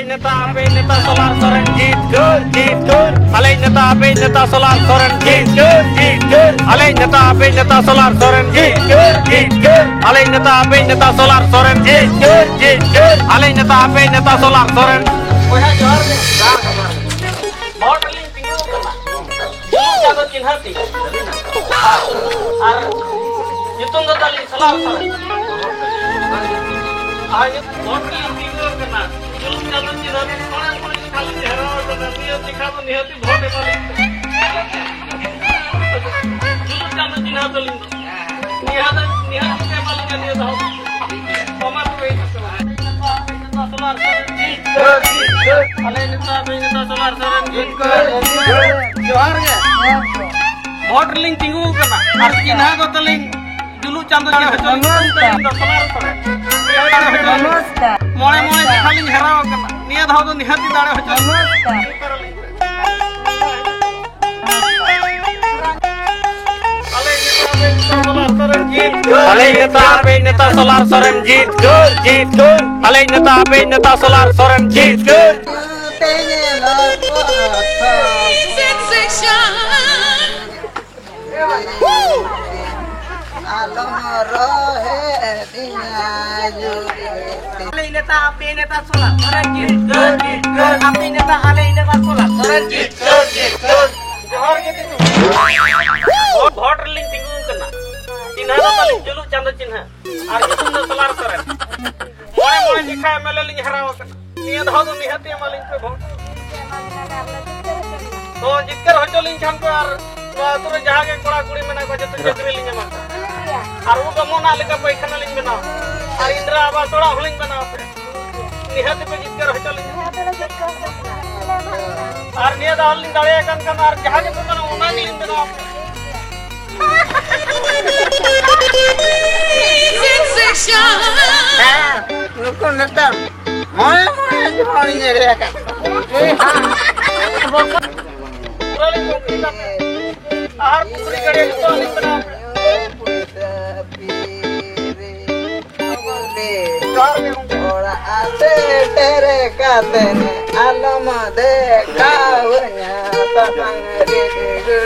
नेता सोलार सोरेन जीत कर अले नेता सोलार सोरेन जीत कर अले नेता सोलार सोरेन जीत कर अले नेता सोलार सोरेन जीत कर अले नेता सोलार सोरेन ओया जोर दे वोट लिंग पिंगू करना जादो चिन्हती और युतुम दली सोलार सोरेन आज वोट लिंग पिंगू करना जादो चिन्हती कोना कोनी खाली हेरो करना नियत दिखा तो नियति वोट वाली जादो चिन्हती नियत के वाली के नियत हो कमाल पे सोलार सोरेन जीत अले नेता सोलार सोरेन जीत कर जोहार गे वोट लिंग पिंगू करना और चिन्हा को तलिंग जुलू चांदो चिन्हा सोलार सोरेन नमस्कार मोणे खाली हेराव करना निया धाव तो निहाती दाड़े हो अले नेता सोलार सोरेन जीत कर अले नेता सोलार सोरेन जीत कर नेता सोलार सोरेन जीत कर अपने नेता सोलार सोरेन जीत कर जोहर के वोट लिंग पिंगू करना चिन्हा तो तलिंग जुलू चांदो चिन्हा और युतुम दो सोलार सोरेन मोणे जिखा एमएलए लिंग हराव करना निया धाव तो निहती एमएलए पे वोट तो जिक्कर होचो लिंग छन को और तुरे जहां के कोड़ा कुड़ी मना को जतो चक्री लिंग मा और वो गमोना लेका पैखाना लिंग बना और इंदिरा आवास तोड़ा होलिंग बना निहती पे जिक्कर होचो लिंग और निया दाल लिंग दाड़े कन और जहां के बना ओना लिंग बना Nuko netar, moe jumani nyere kan. Rolling komplita ahar putri gade to ali bana Ora ate tere katene alama dekawnya tatang de guru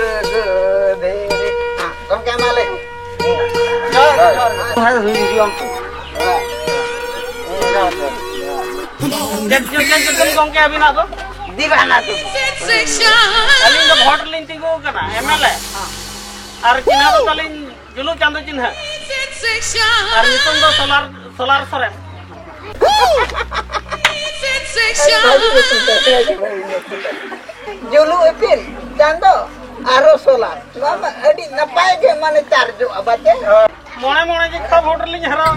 dere. Kom ke male. Har hui diom. जन कौन के अभी ना तो दीवाना तो अलिंग तो वोट लिंग पिंगू करना एमएलए और चिन्हा तो तलिंग जुलू चांदो चिन्हा और युतुम दो सोलार सोरेन जुलू एपिल चांदो आरो सोलार मामा अडी नपाय के माने चार्जो अबाते मोणे जिखा वोट लिंग हरा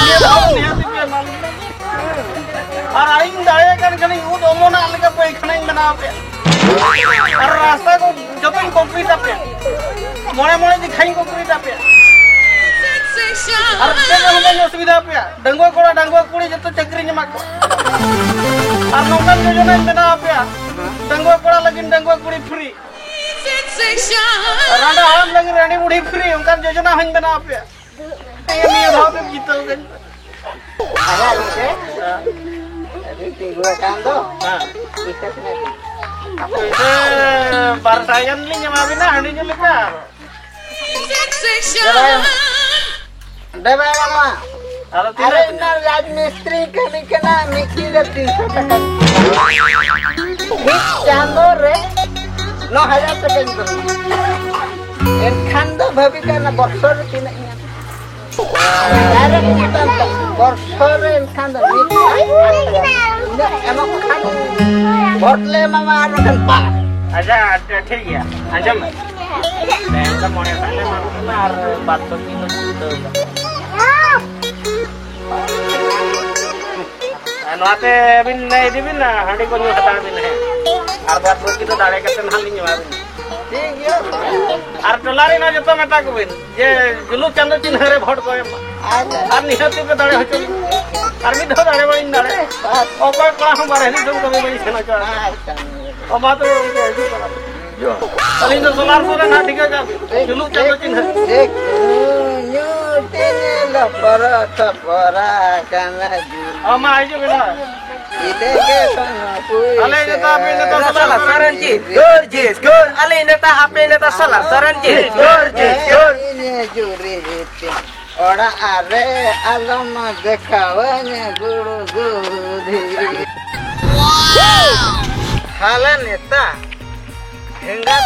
ये धाव निहती पे मालूम और आइंग दाए कर कनी उ दोमोना अलग पैखाना बना पे और रास्ता को जतन कंक्रीट पे मोणे दिखाई कंक्रीट पे और के हम असुविधा पे डंगो कुड़ी जतो चक्री नमा को और नौकन योजना बना पे डंगो कोड़ा लगिन डंगो कुड़ी फ्री राडा हम लगिन रानी बुढ़ी फ्री उनका योजना हन बना पे ये भाव पे जीतल गन आगा लगे tinggal kando. Kita sini. Itu barsayan li nyamabi na hani nyulika. Deba mama. Ada Are na raj mistri kani kana mikir 300 taka. Hit chando re 9000 taka inko. En khando bhabi kana borsor tina ina. Are kita borsor en khando mikir. Emang kan botle mama anu kan pak. Aja ठीक है आजम मैं का मोने साले मार और बात तो की तो अनुआते बिन नहीं दिबिन ना हंडी को न्यू हटा बिन है और बात तो की तो दाड़े कते नाली न्यू आबिन ठीक है और टोलारी ना जतो मेटा को बिन जे जुलू चंदो चिन्ह रे वोट को और निहती पे दाड़े होचो और मी धो दाड़े बइन दाड़े ओपर कला हम बारे नहीं तुम कभी बइन छना चढ़ा ओ बात तो जो अलिंग तो सोलार सोरेन ना ठीक है जा जुलू चंदो चिन्ह एक न्यू तेने लपरा थपरा kana ama aja bela Ide ke sana pui. Ale neta api neta Salah saran Ji. Gur Ji, gur. Ale neta api neta salah saran Ji. Gur Ji, gur. Ini juri itu. Orang are alam dekawanya guru di. Wow. Halan neta. Hingga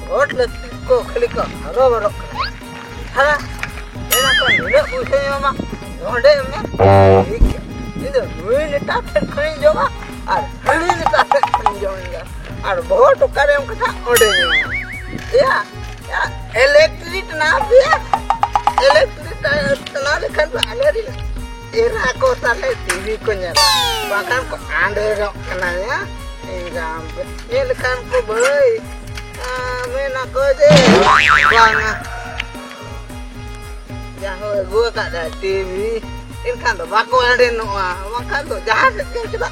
vote letik ko klik ko haro. Ha. Ena ko nile puise mama. Onde me. Itu ini tak kering juga. Ini tak kering juga. Vote kare हम कथा onde. Ya. Ya elektrik na dia. Elektrik tanah lekan aleri. Era ko tale TV ko nya. Bahkan ko ande ro kananya. Ingam. Ye lekan ko boy. Mena ko je. Bang. Jangan gua kat ada TV. Ini kan tuh bako ada no. Makan tuh jahat kan coba.